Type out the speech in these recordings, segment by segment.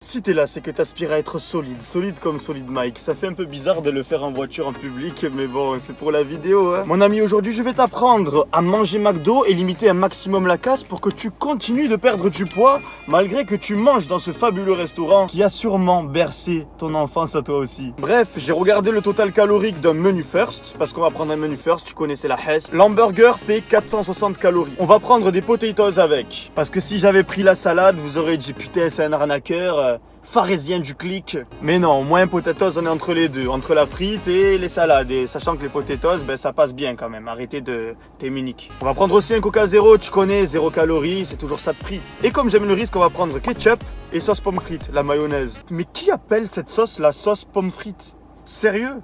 Si t'es là, c'est que t'aspires à être solide, solide comme Solid Mike. Ça fait un peu bizarre de le faire en voiture en public, mais bon, c'est pour la vidéo, hein. Mon ami, aujourd'hui, je vais t'apprendre à manger McDo et limiter un maximum la casse pour que tu continues de perdre du poids, malgré que tu manges dans ce fabuleux restaurant qui a sûrement bercé ton enfance à toi aussi. Bref, j'ai regardé le total calorique d'un menu first, parce qu'on va prendre un menu first, tu connaissais la Hess. L'hamburger fait 460 calories. On va prendre des potatoes avec, parce que si j'avais pris la salade, vous aurez dit putain, c'est un arnaqueur. Pharisien du clic. Mais non, moi, potatoes, on est entre les deux, entre la frite et les salades. Et sachant que les potatoes, ben, ça passe bien quand même. Arrêtez de t'émunique. On va prendre aussi un Coca Zéro, tu connais, 0 calories, c'est toujours ça de prix. Et comme j'aime le risque, on va prendre ketchup et sauce pomme frite, la mayonnaise. Mais qui appelle cette sauce la sauce pomme frite? Sérieux?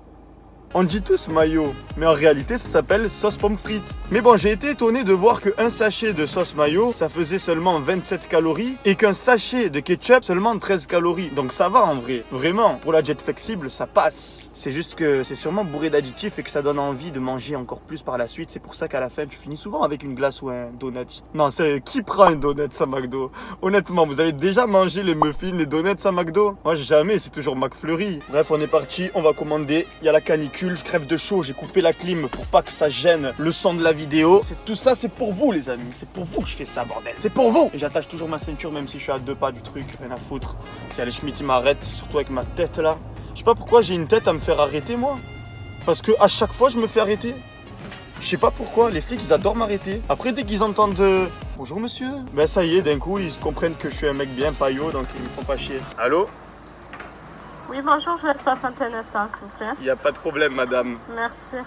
On dit tous mayo, mais en réalité ça s'appelle sauce pomme frite. Mais bon, j'ai été étonné de voir qu'un sachet de sauce mayo, ça faisait seulement 27 calories et qu'un sachet de ketchup seulement 13 calories. Donc ça va en vrai, vraiment. Pour la jet flexible, ça passe. C'est juste que c'est sûrement bourré d'additifs et que ça donne envie de manger encore plus par la suite. C'est pour ça qu'à la fin, tu finis souvent avec une glace ou un donut. Non, c'est qui prend un donut à McDo? Honnêtement, vous avez déjà mangé les muffins, les donuts à McDo? Moi, jamais, c'est toujours McFlurry. Bref, on est parti, on va commander. Il y a la canicule, je crève de chaud, j'ai coupé la clim pour pas que ça gêne le son de la vidéo. Tout ça, c'est pour vous, les amis. C'est pour vous que je fais ça, bordel. C'est pour vous! Et j'attache toujours ma ceinture, même si je suis à 2 pas du truc, rien à foutre. Si les Schmitt, ils m'arrêtent, surtout avec ma tête là. Je sais pas pourquoi j'ai une tête à me faire arrêter, moi. Parce que à chaque fois, je me fais arrêter. Je sais pas pourquoi, les flics, ils adorent m'arrêter. Après, dès qu'ils entendent bonjour monsieur, ben ça y est, d'un coup, ils comprennent que je suis un mec bien paillot, donc ils me font pas chier. Allô? Oui, bonjour, je laisse patienter un instant, s'il vous plaît. Y a pas de problème, madame. Merci.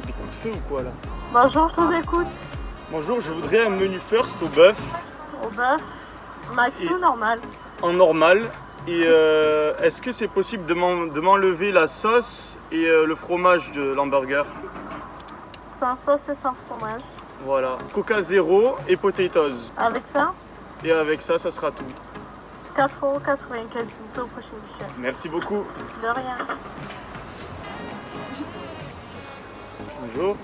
Des coups de feu ou quoi, là? Bonjour, je vous écoute. Bonjour, je voudrais un menu first au bœuf. Au bœuf, maxi ou normal? En normal. Et est-ce que c'est possible de m'enlever la sauce et le fromage de l'hamburger? Sans sauce et sans fromage. Voilà. Coca Zéro et potatoes. Avec ça? Et avec ça, ça sera tout. 4,95 € au prochain guichet. Merci beaucoup. De rien. Bonjour.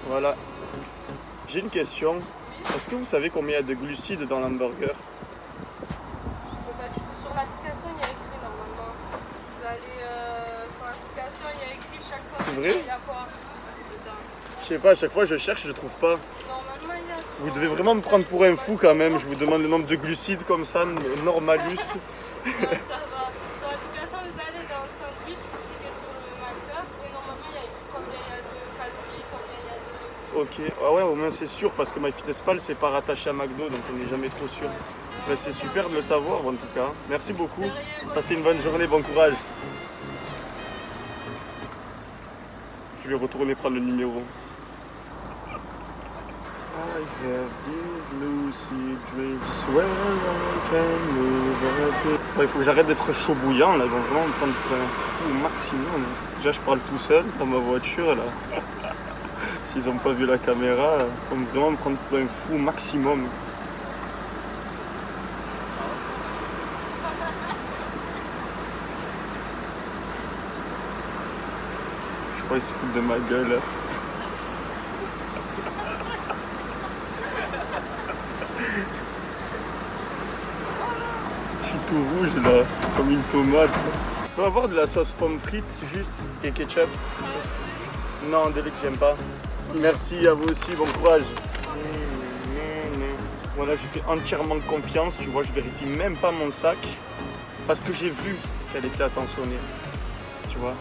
Voilà. J'ai une question. Est-ce que vous savez combien il y a de glucides dans l'hamburger? Je sais pas du tout. Sur l'application, il y a écrit normalement. Vous allez sur l'application, il y a écrit chaque fois. C'est vrai? Il y a quoi dedans? Je sais pas, à chaque fois je cherche, je trouve pas. Normalement, il y a. Vous devez vraiment me prendre pour un fou quand même. Je vous demande le nombre de glucides comme ça, normalus. Ça va. Sur l'application, vous allez dans le sandwich, vous cliquez sur le marqueur et normalement, il y a écrit combien il y a de calories, combien il y a de. Ok, ah ouais, au moins c'est sûr parce que MyFitnessPal c'est pas rattaché à McDo donc on n'est jamais trop sûr. Ben, c'est super de le savoir en tout cas. Merci beaucoup. Passez une bonne journée, bon courage. Je vais retourner prendre le numéro. I have these lucid dreams where I can move a bit. Bon, il faut que j'arrête d'être chaud bouillant là, donc vraiment me prendre pour un fou au maximum. Déjà je parle tout seul dans ma voiture là. S'ils n'ont pas vu la caméra, ils vont vraiment me prendre pour un fou maximum. Je crois qu'ils se foutent de ma gueule. Je suis tout rouge là, comme une tomate. Je peux avoir de la sauce pomme frite juste et ketchup? Non, Délix, j'aime pas. Merci à vous aussi, bon courage. Voilà, je fais entièrement confiance, tu vois, je vérifie même pas mon sac parce que j'ai vu qu'elle était attentionnée. Tu vois,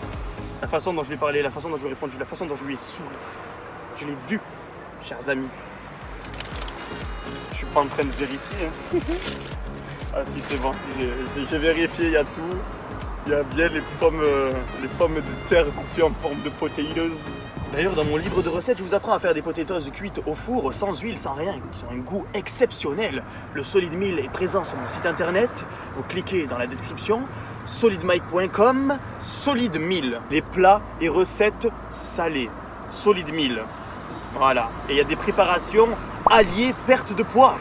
la façon dont je lui ai parlé, la façon dont je lui ai répondu, la façon dont je lui ai souri. Je l'ai vu, chers amis. Je suis pas en train de vérifier. Hein. Ah si, c'est bon, j'ai vérifié, il y a tout. Il y a bien les pommes de terre coupées en forme de potatoes. D'ailleurs, dans mon livre de recettes, je vous apprends à faire des potatoes cuites au four, sans huile, sans rien, qui ont un goût exceptionnel. Le Solid Meal est présent sur mon site internet. Vous cliquez dans la description, solidmike.com, Solid Meal. Les plats et recettes salées. Solid Meal. Voilà. Et il y a des préparations alliées perte de poids.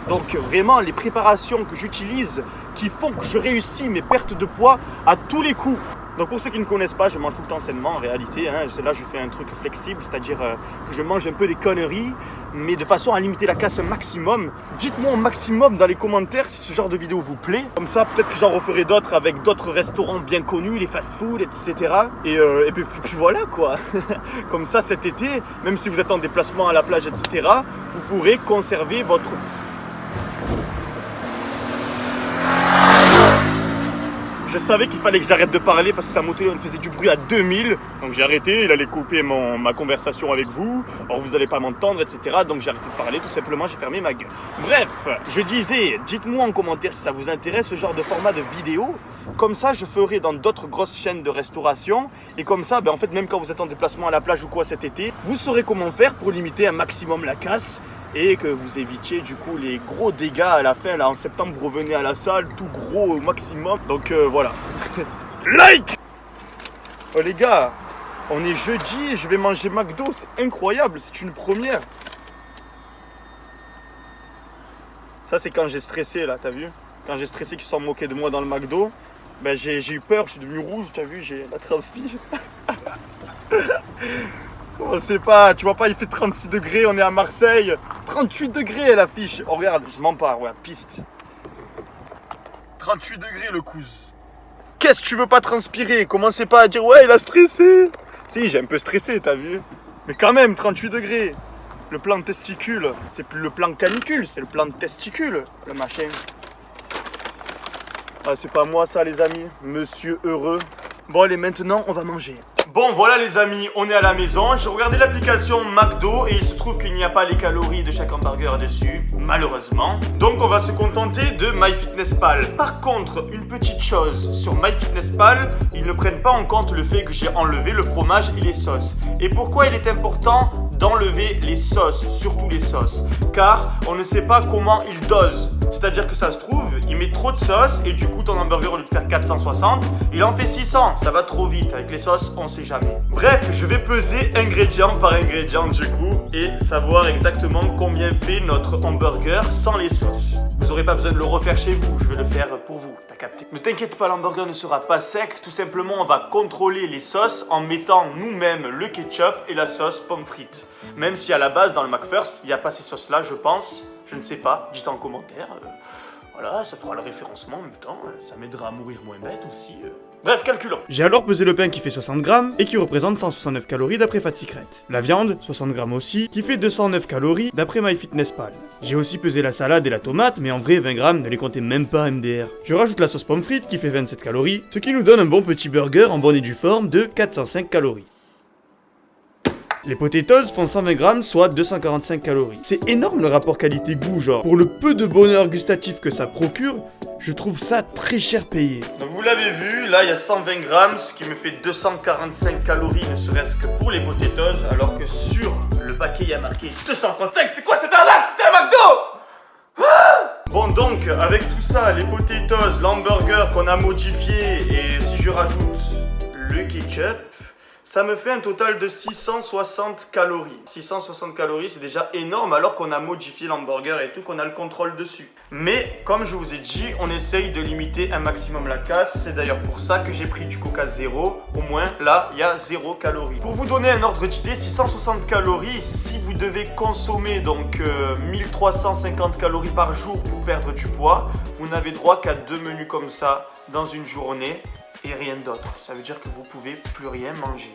Donc vraiment, les préparations que j'utilise qui font que je réussis mes pertes de poids à tous les coups. Donc pour ceux qui ne connaissent pas, je mange tout le temps sainement en réalité. Hein. Là, je fais un truc flexible, c'est-à-dire que je mange un peu des conneries, mais de façon à limiter la casse un maximum. Dites-moi au maximum dans les commentaires si ce genre de vidéo vous plaît. Comme ça, peut-être que j'en referai d'autres avec d'autres restaurants bien connus, des fast-food, etc. Et puis voilà quoi. Comme ça, cet été, même si vous êtes en déplacement à la plage, etc., vous pourrez conserver votre... Je savais qu'il fallait que j'arrête de parler parce que sa moto elle faisait du bruit à 2000. Donc j'ai arrêté, il allait couper ma conversation avec vous. Alors vous n'allez pas m'entendre, etc. Donc j'ai arrêté de parler, tout simplement, j'ai fermé ma gueule. Bref, je disais, dites-moi en commentaire si ça vous intéresse ce genre de format de vidéo. Comme ça, je ferai dans d'autres grosses chaînes de restauration. Et comme ça, en fait, même quand vous êtes en déplacement à la plage ou quoi cet été, vous saurez comment faire pour limiter un maximum la casse. Et que vous évitiez du coup les gros dégâts à la fin. Là en septembre vous revenez à la salle tout gros au maximum. Donc voilà. Like. Oh les gars, on est jeudi et je vais manger McDo. C'est incroyable, c'est une première. Ça c'est quand j'ai stressé là, t'as vu? Quand j'ai stressé qu'ils se sont moqués de moi dans le McDo. J'ai eu peur, je suis devenu rouge, t'as vu, j'ai la transpi. On sait pas, tu vois pas, il fait 36 degrés, on est à Marseille. 38 degrés elle affiche. Oh regarde, je m'en pars, ouais, piste. 38 degrés le cousse. Qu'est-ce que tu veux pas transpirer? Commencez pas à dire ouais il a stressé. Si, j'ai un peu stressé, t'as vu. Mais quand même, 38 degrés. Le plan de testicule, c'est plus le plan canicule, c'est le plan de testicule, le machin. Ah c'est pas moi ça les amis, monsieur heureux. Bon allez maintenant on va manger. Bon voilà les amis, on est à la maison, j'ai regardé l'application McDo et il se trouve qu'il n'y a pas les calories de chaque hamburger dessus, malheureusement. Donc on va se contenter de MyFitnessPal. Par contre, une petite chose, sur MyFitnessPal, ils ne prennent pas en compte le fait que j'ai enlevé le fromage et les sauces. Et pourquoi il est important d'enlever les sauces, surtout les sauces? Car on ne sait pas comment ils dosent. C'est-à-dire que ça se trouve, il met trop de sauce et du coup ton hamburger au lieu de faire 460, il en fait 600. Ça va trop vite, avec les sauces on sait jamais. Bref, je vais peser ingrédient par ingrédient du coup et savoir exactement combien fait notre hamburger sans les sauces. Vous n'aurez pas besoin de le refaire chez vous, je vais le faire pour vous, t'as capté. Ne t'inquiète pas, l'hamburger ne sera pas sec, tout simplement on va contrôler les sauces en mettant nous-mêmes le ketchup et la sauce pomme frites. Même si à la base dans le McFirst, il n'y a pas ces sauces là je pense, je ne sais pas, dites en commentaire. Voilà, ça fera le référencement en même temps, ça m'aidera à mourir moins bête aussi. Bref, calculons. J'ai alors pesé le pain qui fait 60 grammes et qui représente 169 calories d'après Fat Secret. La viande, 60 grammes aussi, qui fait 209 calories d'après MyFitnessPal. J'ai aussi pesé la salade et la tomate, mais en vrai 20 grammes, ne les comptez même pas MDR. Je rajoute la sauce pomme frite qui fait 27 calories, ce qui nous donne un bon petit burger en bonne et due forme de 405 calories. Les potatoes font 120 grammes, soit 245 calories. C'est énorme le rapport qualité-goût, genre. Pour le peu de bonheur gustatif que ça procure, je trouve ça très cher payé. Donc vous l'avez vu, là il y a 120 grammes, ce qui me fait 245 calories, ne serait-ce que pour les potatoes, alors que sur le paquet il y a marqué 235. C'est quoi cette arnaque? T'es un McDo! Bon donc, avec tout ça, les potatoes, l'hamburger qu'on a modifié, et si je rajoute le ketchup, ça me fait un total de 660 calories. 660 calories, c'est déjà énorme alors qu'on a modifié l'hamburger et tout, qu'on a le contrôle dessus. Mais comme je vous ai dit, on essaye de limiter un maximum la casse. C'est d'ailleurs pour ça que j'ai pris du Coca zéro. Au moins, là, il y a 0 calories. Pour vous donner un ordre d'idée, 660 calories, si vous devez consommer donc 1350 calories par jour pour perdre du poids, vous n'avez droit qu'à 2 menus comme ça dans une journée. Et rien d'autre, ça veut dire que vous pouvez plus rien manger.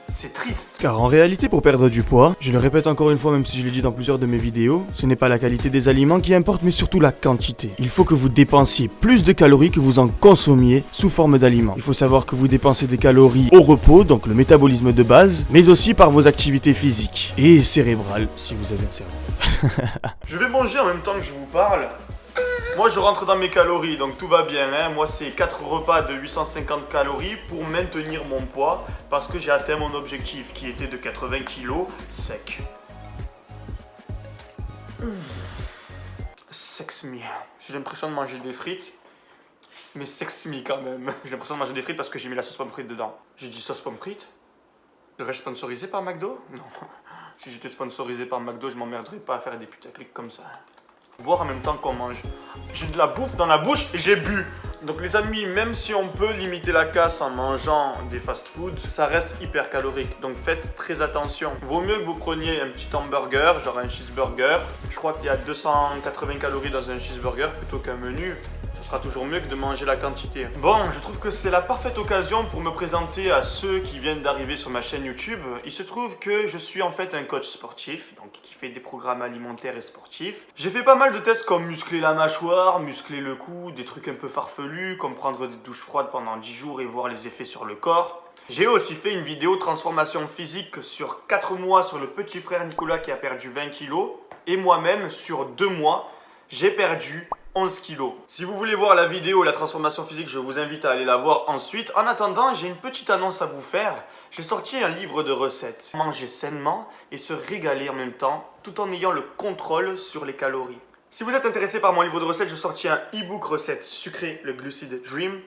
C'est triste. Car en réalité, pour perdre du poids, je le répète encore une fois même si je l'ai dit dans plusieurs de mes vidéos, ce n'est pas la qualité des aliments qui importe mais surtout la quantité. Il faut que vous dépensiez plus de calories que vous en consommiez sous forme d'aliments. Il faut savoir que vous dépensez des calories au repos, donc le métabolisme de base, mais aussi par vos activités physiques et cérébrales, si vous avez un cerveau. Je vais manger en même temps que je vous parle. Moi je rentre dans mes calories donc tout va bien hein. Moi c'est 4 repas de 850 calories pour maintenir mon poids parce que j'ai atteint mon objectif qui était de 80 kg sec. Sex me. J'ai l'impression de manger des frites, mais sex me quand même. J'ai l'impression de manger des frites parce que j'ai mis la sauce pomme frite dedans. J'ai dit sauce pomme frite? Serais-je sponsorisé par McDo? Non. Si j'étais sponsorisé par McDo, je m'emmerderais pas à faire des putaclics comme ça. Voir en même temps qu'on mange. J'ai de la bouffe dans la bouche et j'ai bu. Donc les amis, même si on peut limiter la casse en mangeant des fast-food, ça reste hyper calorique. Donc faites très attention. Vaut mieux que vous preniez un petit hamburger, genre un cheeseburger. Je crois qu'il y a 280 calories dans un cheeseburger plutôt qu'un menu. Ce sera toujours mieux que de manger la quantité. Bon, je trouve que c'est la parfaite occasion pour me présenter à ceux qui viennent d'arriver sur ma chaîne YouTube. Il se trouve que je suis en fait un coach sportif, donc qui fait des programmes alimentaires et sportifs. J'ai fait pas mal de tests comme muscler la mâchoire, muscler le cou, des trucs un peu farfelus, comme prendre des douches froides pendant 10 jours et voir les effets sur le corps. J'ai aussi fait une vidéo transformation physique sur 4 mois sur le petit frère Nicolas qui a perdu 20 kilos. Et moi-même, sur 2 mois, j'ai perdu 11 kilos. Si vous voulez voir la vidéo, la transformation physique, je vous invite à aller la voir ensuite. En attendant, j'ai une petite annonce à vous faire. J'ai sorti un livre de recettes. Manger sainement et se régaler en même temps, tout en ayant le contrôle sur les calories. Si vous êtes intéressé par mon livre de recettes, j'ai sorti un e-book recette sucré, le Glucid Dream,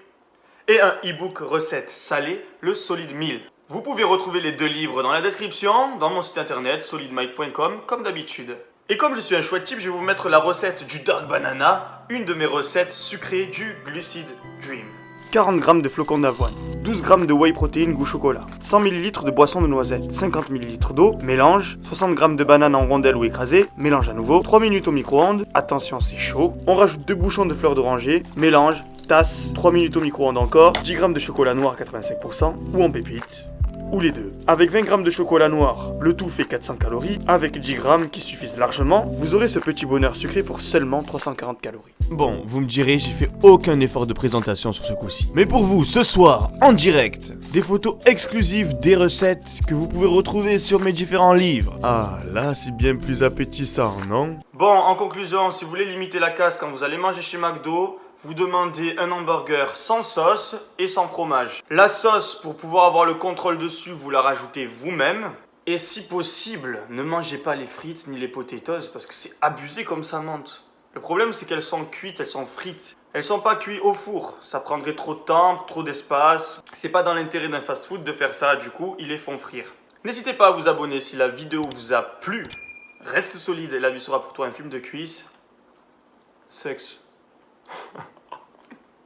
et un e-book recette salé, le Solid Meal. Vous pouvez retrouver les 2 livres dans la description, dans mon site internet solidmike.com, comme d'habitude. Et comme je suis un chouette type, je vais vous mettre la recette du Dark Banana, une de mes recettes sucrées du Glucid Dream. 40 g de flocons d'avoine, 12 g de whey protein goût chocolat, 100 ml de boisson de noisette, 50 ml d'eau, mélange, 60 g de banane en rondelles ou écrasées, mélange à nouveau, 3 minutes au micro-ondes, attention c'est chaud, on rajoute 2 bouchons de fleurs d'oranger, mélange, tasse, 3 minutes au micro-ondes encore, 10 g de chocolat noir à 85% ou en pépite. Ou les deux. Avec 20 g de chocolat noir, le tout fait 400 calories. Avec 10 g qui suffisent largement, vous aurez ce petit bonheur sucré pour seulement 340 calories. Bon, vous me direz, j'ai fait aucun effort de présentation sur ce coup-ci. Mais pour vous, ce soir, en direct, des photos exclusives des recettes que vous pouvez retrouver sur mes différents livres. Ah, là, c'est bien plus appétissant, non? Bon, en conclusion, si vous voulez limiter la casse quand vous allez manger chez McDo, vous demandez un hamburger sans sauce et sans fromage. La sauce, pour pouvoir avoir le contrôle dessus, vous la rajoutez vous-même. Et si possible, ne mangez pas les frites ni les potatoes parce que c'est abusé comme ça monte. Le problème, c'est qu'elles sont cuites, elles sont frites. Elles sont pas cuites au four. Ça prendrait trop de temps, trop d'espace. C'est pas dans l'intérêt d'un fast-food de faire ça, du coup, ils les font frire. N'hésitez pas à vous abonner si la vidéo vous a plu. Reste solide et la vie sera pour toi un film de cuisse. Sexe.